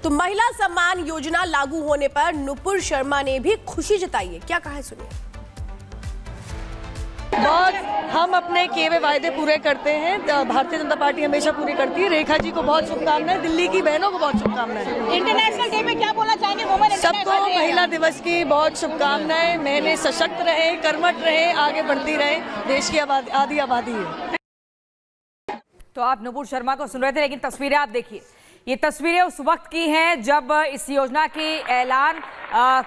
तो महिला सम्मान योजना लागू होने पर नुपुर शर्मा ने भी खुशी जताई है। क्या कहा है सुनिए। बहुत हम अपने किए हुए वायदे पूरे करते हैं, भारतीय जनता पार्टी हमेशा पूरी करती है। रेखा जी को बहुत शुभकामनाएं, दिल्ली की बहनों को बहुत शुभकामनाएं। इंटरनेशनल डे में क्या बोलना चाहेंगे वुमेन? सबको महिला दिवस की बहुत शुभकामनाएं। महिलाएं सशक्त रहे, कर्मठ रहे, आगे बढ़ती रहे। देश की आधी आबादी है। तो आप नुपुर शर्मा को सुन रहे थे, लेकिन तस्वीरें आप देखिए। ये तस्वीरें उस वक्त की हैं जब इस योजना के ऐलान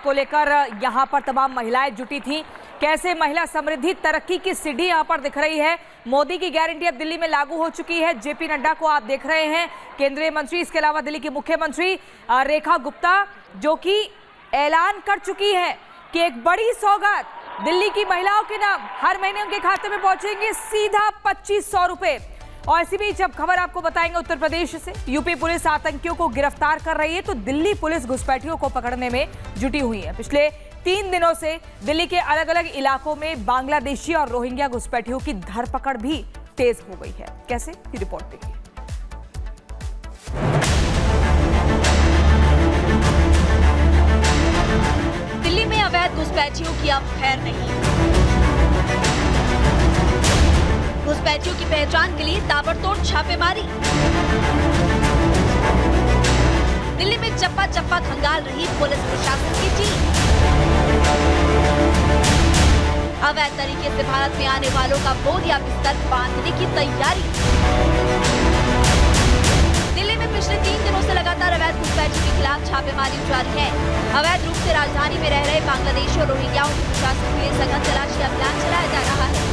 को लेकर यहाँ पर तमाम महिलाएं जुटी थीं। कैसे महिला समृद्धि तरक्की की सीढ़ी यहाँ पर दिख रही है। मोदी की गारंटी अब दिल्ली में लागू हो चुकी है। जेपी नड्डा को आप देख रहे हैं, केंद्रीय मंत्री, इसके अलावा दिल्ली की मुख्यमंत्री रेखा गुप्ता, जो कि ऐलान कर चुकी है कि एक बड़ी सौगात दिल्ली की महिलाओं के नाम हर महीने उनके खाते में पहुंचेंगे, सीधा 2500 रुपए। और इसी बीच जब खबर आपको बताएंगे उत्तर प्रदेश से, यूपी पुलिस आतंकियों को गिरफ्तार कर रही है, तो दिल्ली पुलिस घुसपैठियों को पकड़ने में जुटी हुई है। पिछले 3 दिनों से दिल्ली के अलग अलग इलाकों में बांग्लादेशी और रोहिंग्या घुसपैठियों की धरपकड़ भी तेज हो गई है। कैसे, ये रिपोर्ट देखिए। दिल्ली में अवैध घुसपैठियों की अब खैर नहीं। घुसपैठियों की पहचान के लिए ताबड़तोड़ छापेमारी। दिल्ली में चप्पा चप्पा खंगाल रही पुलिस प्रशासन की टीम। अवैध तरीके से भारत में आने वालों का बोरिया बिस्तर बांधने की तैयारी। दिल्ली में पिछले 3 दिनों से लगातार अवैध घुसपैठियों के खिलाफ छापेमारी जारी है। अवैध रूप से राजधानी में रह रहे बांग्लादेशी और रोहिंग्याओं की प्रशासन के लिए सघन तलाशी अभियान चलाया जा रहा है।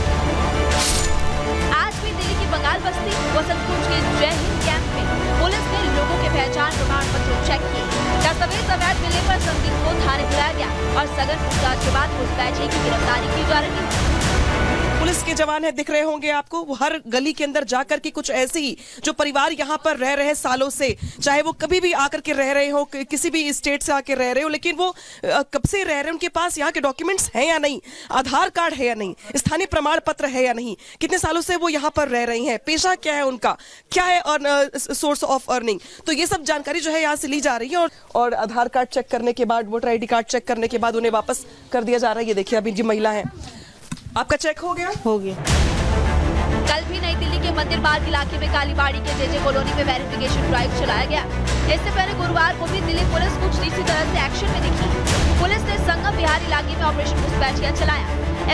आज भी दिल्ली की बंगाल बस्ती वसंतकुंज के जय हिंद कैंप में पुलिस ने लोगों के पहचान प्रमाण पत्र चेक किए। दस्तावेज अवैध मिलने पर संदिग्ध को थाने बुलाया गया और सघन पूछताछ के बाद घुसपैठी की गिरफ्तारी की जा रही है। पुलिस के जवान है, दिख रहे होंगे आपको, वो हर गली के अंदर जाकर के कुछ ऐसे ही जो परिवार यहाँ पर रह रहे सालों से, चाहे वो कभी भी आकर के रह रहे हो, किसी भी स्टेट से आके रह रहे हो, लेकिन वो कब से रह रहे हैं, उनके पास यहाँ के डॉक्यूमेंट्स हैं या नहीं, आधार कार्ड है या नहीं, स्थानीय प्रमाण पत्र है या नहीं, कितने सालों से वो यहाँ पर रह रही हैं, पेशा क्या है उनका, क्या है सोर्स ऑफ अर्निंग। तो ये सब जानकारी जो है यहाँ से ली जा रही है और आधार कार्ड चेक करने के बाद, वोटर ID कार्ड चेक करने के बाद उन्हें वापस कर दिया जा रहा है। ये देखिए, अभी जी महिला है, आपका चेक हो गया? हो गया। कल भी नई दिल्ली के मंदिर मार्ग इलाके में कालीबाड़ी के जेजे कॉलोनी में वेरिफिकेशन ड्राइव चलाया गया। इससे पहले गुरुवार को भी दिल्ली पुलिस कुछ इसी तरह से एक्शन में दिखी। पुलिस ने संगम विहार इलाके में ऑपरेशन घुसपैठियां चलाया।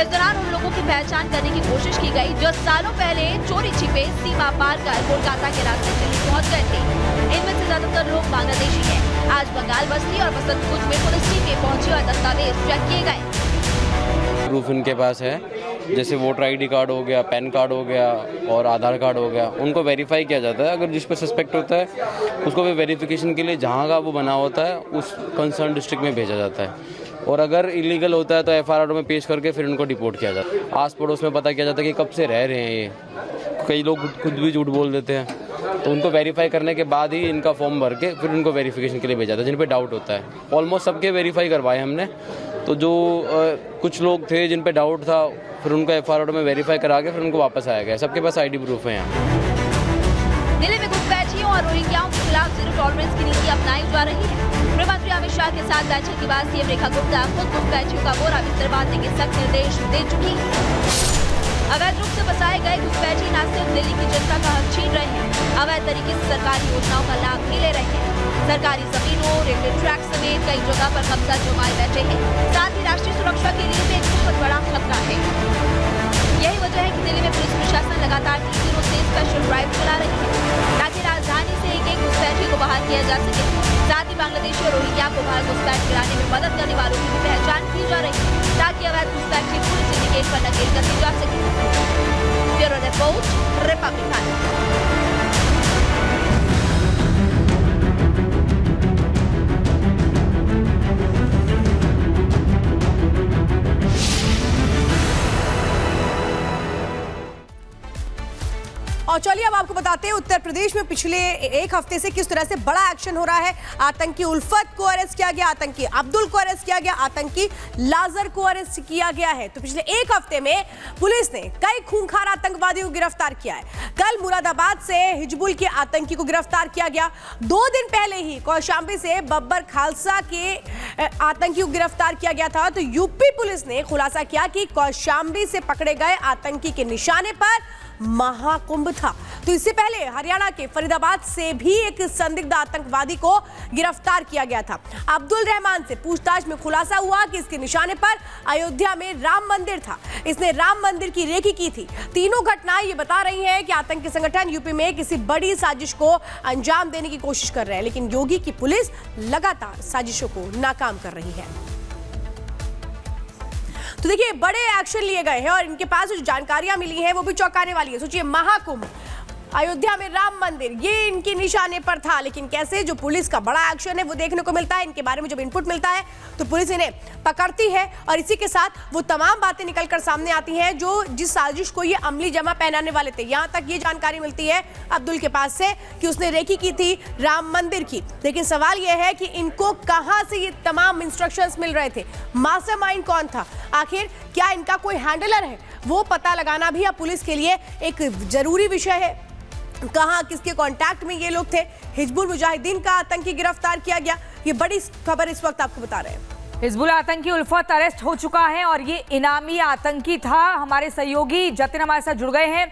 इस दौरान उन लोगों की पहचान करने की कोशिश की गई जो सालों पहले चोरी छिपे सीमा पार कर कोलकाता के रास्ते दिल्ली पहुँच गए थे। इनमें से ज्यादातर लोग बांग्लादेशी है। आज बंगाल बस्ती और वसंतकुंज में पुलिस टीमें पहुंची और दस्तावेज चेक किए गए। प्रूफ इनके पास है, जैसे वोटर ID कार्ड हो गया, पैन कार्ड हो गया और आधार कार्ड हो गया, उनको वेरीफाई किया जाता है। अगर जिस पर सस्पेक्ट होता है उसको भी वेरिफिकेशन के लिए जहाँ का वो बना होता है उस कंसर्न डिस्ट्रिक्ट में भेजा जाता है। और अगर इलीगल होता है तो FIR में पेश करके फिर उनको डिपोर्ट किया जाता है। आस पड़ोस में पता किया जाता है कि कब से रह रहे हैं ये। कई लोग खुद भी झूठ बोल देते हैं, तो उनको वेरीफाई करने के बाद ही इनका फॉर्म भर के फिर उनको वेरिफिकेशन के लिए भेजा जाता है जिन पे डाउट होता है। ऑलमोस्ट सबके वेरीफाई करवाए हमने। तो जो कुछ लोग थे जिन पे डाउट था, फिर उनको FIR में वेरीफाई करा के फिर उनको वापस आया गया। सबके पास ID प्रूफ है यहाँ। दिल्ली में घुसपैठियों और रोहिंग्याओं के खिलाफ जीरो टॉलरेंस की नीति अपनाई जा रही है। गृहमंत्री अमित शाह के साथ बैठक के बाद CM रेखा गुप्ता खुद घुसपैठियों का बोरा बिस्तर बांधने के सख्त निर्देश दे चुकी है। अवैध रूप से बसाए गए घुसपैठी न सिर्फ दिल्ली की जनता का हक छीन रहे हैं, अवैध तरीके से सरकारी योजनाओं का लाभ भी ले रहे हैं। सरकारी जमीनों, रेलवे ट्रैक समेत कई जगह पर कब्जा जमाए बैठे हैं। साथ ही राष्ट्रीय सुरक्षा के लिए भी एक बहुत बड़ा खतरा है। यही वजह है कि दिल्ली में पुलिस प्रशासन लगातार 3 दिनों से स्पेशल ड्राइव चला रही है ताकि राजधानी से एक घुसपैठी को बाहर किया जा सके। साथ ही बांग्लादेशी और रोहिंग्या को बाहर घुसपैठ गिराने में मदद करने वालों की भी पहचान की जा रही है ताकि अवैध घुसपैठी पूरे सिंडिकेट पर नकेल कसी जा सके। Bureau report, Republic. और चलिए चलिए अब आपको बताते हैं उत्तर प्रदेश में पिछले एक हफ्ते से किस तरह से बड़ा एक्शन हो रहा है। आतंकी उल्फत को अरेस्ट किया गया, आतंकी अब्दुल को अरेस्ट किया गया, आतंकी लाजर को अरेस्ट किया गया है। तो पिछले एक हफ्ते में पुलिस ने कई खूंखार आतंकवादियों को गिरफ्तार किया है। कल मुरादाबाद से हिजबुल के आतंकी को गिरफ्तार किया गया। 2 दिन पहले ही कौशांबी से बब्बर खालसा के आतंकी को गिरफ्तार किया गया था। तो यूपी पुलिस ने खुलासा किया कि कौशांबी से पकड़े गए आतंकी के निशाने पर महाकुंभ था। तो इससे पहले हरियाणा के फरीदाबाद से भी एक संदिग्ध आतंकवादी को गिरफ्तार किया गया था। अब्दुल रहमान से पूछताछ में खुलासा हुआ कि इसके निशाने पर अयोध्या में राम मंदिर था। इसने राम मंदिर की रेकी की थी। तीनों घटनाएं ये बता रही हैं कि आतंकी संगठन यूपी में किसी बड़ी साजिश को अंजाम देने की कोशिश कर रहे हैं, लेकिन योगी की पुलिस लगातार साजिशों को नाकाम कर रही है। तो देखिए बड़े एक्शन लिए गए हैं और इनके पास जो जानकारियां मिली हैं वो भी चौंकाने वाली है। सोचिए, महाकुंभ, अयोध्या में राम मंदिर, ये इनके निशाने पर था। लेकिन कैसे जो पुलिस का बड़ा एक्शन है वो देखने को मिलता है। इनके बारे में जब इनपुट मिलता है तो पुलिस इन्हें पकड़ती है और इसी के साथ वो तमाम बातें निकलकर सामने आती हैं जो जिस साजिश को ये अमली जमा पहनाने वाले थे। यहाँ तक ये जानकारी मिलती है अब्दुल के पास से कि उसने रेकी की थी राम मंदिर की। लेकिन सवाल यह है कि इनको कहां से ये तमाम इंस्ट्रक्शंस मिल रहे थे, मास्टरमाइंड कौन था, आखिर क्या इनका कोई हैंडलर है, वो पता लगाना भी अब पुलिस के लिए एक जरूरी विषय है। कहां किसके कांटेक्ट में ये लोग थे। हिजबुल मुजाहिदीन का आतंकी गिरफ्तार किया गया। ये बड़ी खबर इस वक्त आपको बता रहे हैं। हिजबुल आतंकी उल्फत अरेस्ट हो चुका है और ये इनामी आतंकी था। हमारे सहयोगी जतिन हमारे साथ जुड़ गए हैं।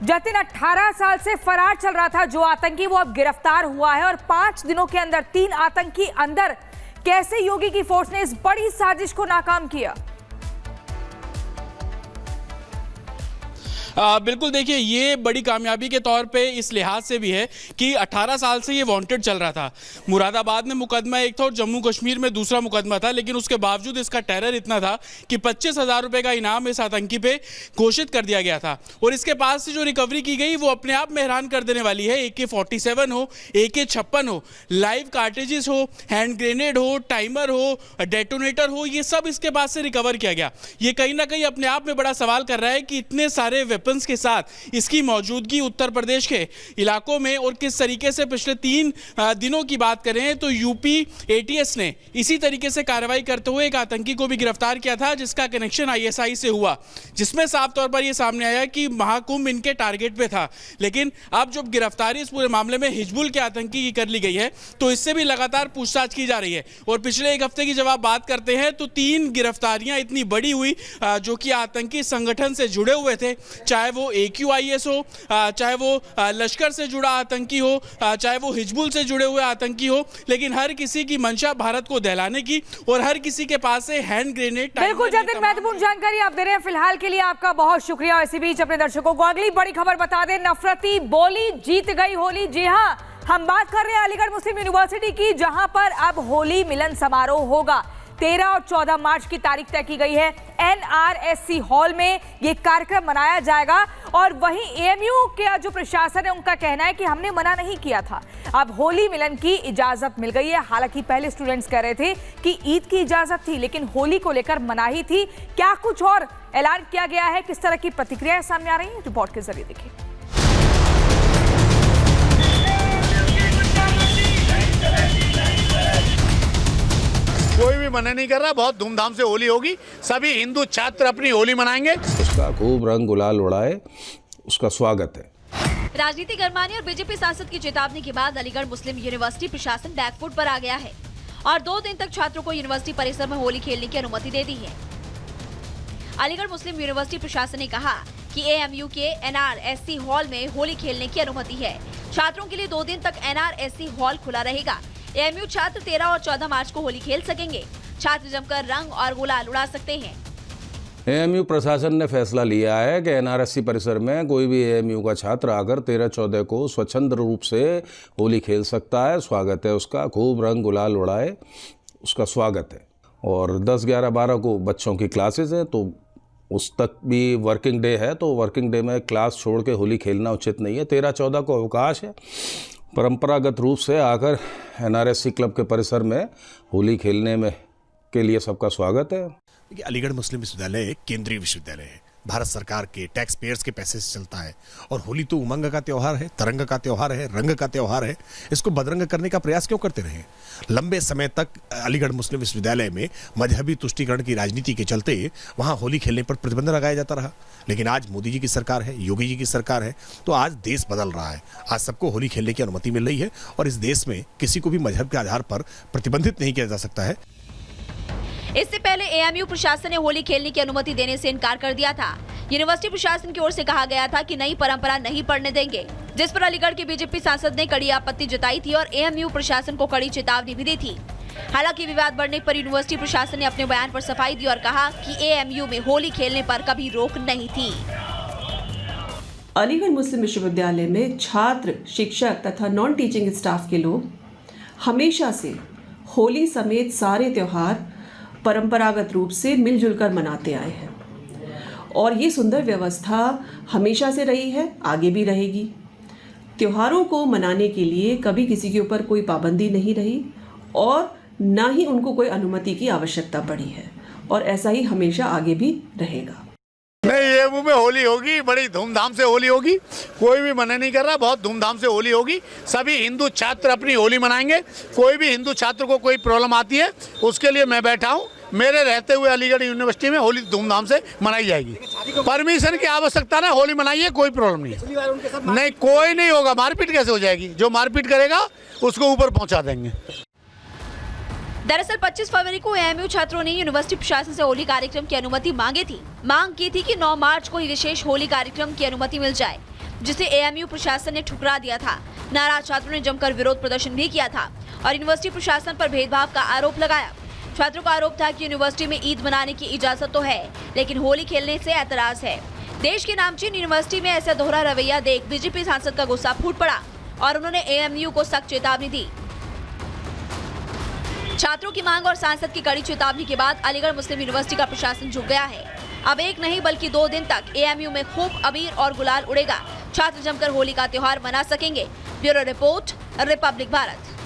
जतिन, 18 साल से फरार चल रहा था जो आतंकी, वो अब गिरफ्तार हुआ है और 5 दिनों के अंदर 3 आतंकी अंदर। कैसे योगी की फोर्स ने इस बड़ी साजिश को नाकाम किया? बिल्कुल, देखिए ये बड़ी कामयाबी के तौर पे इस लिहाज से भी है कि 18 साल से ये वांटेड चल रहा था। मुरादाबाद में मुकदमा एक था और जम्मू कश्मीर में दूसरा मुकदमा था, लेकिन उसके बावजूद इसका टेरर इतना था कि 25,000 रुपए का इनाम इस आतंकी पे घोषित कर दिया गया था। और इसके पास से जो रिकवरी की गई वो अपने आप में हैरान कर देने वाली है। AK-47 हो, AK-56 हो, लाइव कार्टेजेस हो, हैंड ग्रेनेड हो, टाइमर हो, डेटोनेटर हो, ये सब इसके पास से रिकवर किया गया। ये कहीं ना कहीं अपने आप में बड़ा सवाल कर रहा है कि इतने सारे वेपन्स के साथ इसकी मौजूदगी उत्तर प्रदेश के इलाकों में और किस तरीके से पिछले 3 दिनों की बात करें तो यूपी ATS ने इसी तरीके से कार्रवाई करते हुए एक आतंकी को भी गिरफ्तार किया था जिसका कनेक्शन ISI से हुआ, जिसमें साफ तौर पर यह सामने आया कि महाकुंभ इनके टारगेट पे था। लेकिन अब जब गिरफ्तारी इस पूरे मामले में हिजबुल के आतंकी की कर ली गई है तो इससे भी लगातार पूछताछ की जा रही है। और पिछले एक हफ्ते की जब आप बात करते हैं तो 3 गिरफ्तारियां इतनी बड़ी हुई जो कि आतंकी संगठन से जुड़े हुए थे, चाहे वो AQIS हो, चाहे वो लश्कर से जुड़ा आतंकी हो, चाहे वो हिजबुल से जुड़े हुए आतंकी हो, लेकिन हर किसी की मंशा भारत को दहलाने की और हर किसी के पास से हैंड ग्रेनेड। बिल्कुल जतिन, महत्वपूर्ण जानकारी आप दे रहे हैं। फिलहाल के लिए आपका बहुत शुक्रिया। इसी बीच अपने दर्शकों को अगली बड़ी खबर बता दें। नफरती बोली जीत गई होली। जी हां, हम बात कर रहे हैं अलीगढ़ मुस्लिम यूनिवर्सिटी की, जहां पर अब होली मिलन समारोह होगा। 13 और 14 मार्च की तारीख तय की गई है। NRSC हॉल में ये कार्यक्रम मनाया जाएगा और वहीं AMU के जो प्रशासन है उनका कहना है कि हमने मना नहीं किया था, अब होली मिलन की इजाजत मिल गई है। हालांकि पहले स्टूडेंट्स कह रहे थे कि ईद की इजाजत थी लेकिन होली को लेकर मनाही थी। क्या कुछ और ऐलान किया गया है, किस तरह की प्रतिक्रियाएं सामने आ रही हैं, रिपोर्ट के जरिए देखिए। कोई भी मना नहीं कर रहा, बहुत धूमधाम से होली होगी। सभी हिंदू छात्र अपनी होली मनाएंगे। उसका खूब रंग गुलाल उड़ाए, उसका स्वागत है। राजनीति गरमाने और बीजेपी सांसद की चेतावनी के बाद अलीगढ़ मुस्लिम यूनिवर्सिटी प्रशासन बैकफुट पर आ गया है और 2 दिन तक छात्रों को यूनिवर्सिटी परिसर में होली खेलने की अनुमति दे दी है। अलीगढ़ मुस्लिम यूनिवर्सिटी प्रशासन ने कहा कि AMU के NRSC हॉल में होली खेलने की अनुमति है। छात्रों के लिए 2 दिन तक NRSC हॉल खुला रहेगा। AMU छात्र 13 और 14 मार्च को होली खेल सकेंगे। छात्र जमकर रंग और गुलाल उड़ा सकते हैं। AMU प्रशासन ने फैसला लिया है कि NRSC परिसर में कोई भी AMU का छात्र आकर 13-14 को स्वच्छंद रूप से होली खेल सकता है। स्वागत है उसका, खूब रंग गुलाल उड़ाए, उसका स्वागत है। और 10, 11, 12 को बच्चों की क्लासेस हैं तो उस तक भी वर्किंग डे है, तो वर्किंग डे में क्लास छोड़ के होली खेलना उचित नहीं है। 13-14 को अवकाश है। परंपरागत रूप से आकर NRSC क्लब के परिसर में होली खेलने में के लिए सबका स्वागत है। देखिए, अलीगढ़ मुस्लिम विश्वविद्यालय एक केंद्रीय विश्वविद्यालय है भारत सरकार के टैक्स पेयर्स के पैसे से चलता है। और होली तो उमंग का त्योहार है, तरंग का त्योहार है, रंग का त्योहार है। इसको बदरंग करने का प्रयास क्यों करते रहे? लंबे समय तक अलीगढ़ मुस्लिम विश्वविद्यालय में मजहबी तुष्टीकरण की राजनीति के चलते वहां होली खेलने पर प्रतिबंध लगाया जाता रहा। लेकिन आज मोदी जी की सरकार है, योगी जी की सरकार है, तो आज देश बदल रहा है। आज सबको होली खेलने की अनुमति मिल रही है और इस देश में किसी को भी मजहब के आधार पर प्रतिबंधित नहीं किया जा सकता है। इससे पहले एएमयू प्रशासन ने होली खेलने की अनुमति देने से इनकार कर दिया था। यूनिवर्सिटी प्रशासन की ओर से कहा गया था कि नई परंपरा नहीं पढ़ने देंगे, जिस पर अलीगढ़ के बीजेपी सांसद ने कड़ी आपत्ति जताई थी और एएमयू प्रशासन को कड़ी चेतावनी भी दी थी। हालांकि विवाद बढ़ने पर यूनिवर्सिटी प्रशासन ने अपने बयान पर सफाई दी और कहा कि एएमयू में होली खेलने पर कभी रोक नहीं थी। अलीगढ़ मुस्लिम विश्वविद्यालय में छात्र, शिक्षक तथा नॉन टीचिंग स्टाफ के लोग हमेशा से होली समेत सारे त्योहार परंपरागत रूप से मिलजुल कर मनाते आए हैं और ये सुंदर व्यवस्था हमेशा से रही है, आगे भी रहेगी। त्योहारों को मनाने के लिए कभी किसी के ऊपर कोई पाबंदी नहीं रही और ना ही उनको कोई अनुमति की आवश्यकता पड़ी है और ऐसा ही हमेशा आगे भी रहेगा। नहीं, एएमयू में होली होगी, बड़ी धूमधाम से होली होगी। कोई भी मना नहीं कर रहा, बहुत धूमधाम से होली होगी। सभी हिंदू छात्र अपनी होली मनाएंगे। कोई भी हिंदू छात्र को कोई प्रॉब्लम आती है उसके लिए मैं बैठा हूँ। मेरे रहते हुए अलीगढ़ यूनिवर्सिटी में होली धूमधाम से मनाई जाएगी। परमिशन की आवश्यकता ना, होली मनाइए, कोई प्रॉब्लम नहीं। नहीं, कोई नहीं होगा। मारपीट कैसे हो जाएगी? जो मारपीट करेगा उसको ऊपर पहुँचा देंगे। दरअसल 25 फरवरी को एएमयू छात्रों ने यूनिवर्सिटी प्रशासन से होली कार्यक्रम की अनुमति मांगी थी। मांग की थी कि 9 मार्च को विशेष होली कार्यक्रम की अनुमति मिल जाए, जिसे एएमयू प्रशासन ने ठुकरा दिया था। नाराज छात्रों ने जमकर विरोध प्रदर्शन भी किया था और यूनिवर्सिटी प्रशासन पर भेदभाव का आरोप लगाया। छात्रों का आरोप था कि यूनिवर्सिटी में ईद मनाने की इजाजत तो है, लेकिन होली खेलने से ऐतराज है। देश की नामचीन यूनिवर्सिटी में ऐसा दोहरा रवैया देख बीजेपी सांसद का गुस्सा फूट पड़ा और उन्होंने एएमयू को सख्त चेतावनी दी। छात्रों की मांग और सांसद की कड़ी चेतावनी के बाद अलीगढ़ मुस्लिम यूनिवर्सिटी का प्रशासन झुक गया है। अब एक नहीं बल्कि 2 दिन तक एएमयू में खूब अबीर और गुलाल उड़ेगा। छात्र जमकर होली का त्योहार मना सकेंगे। Bureau report, Republic Bharat.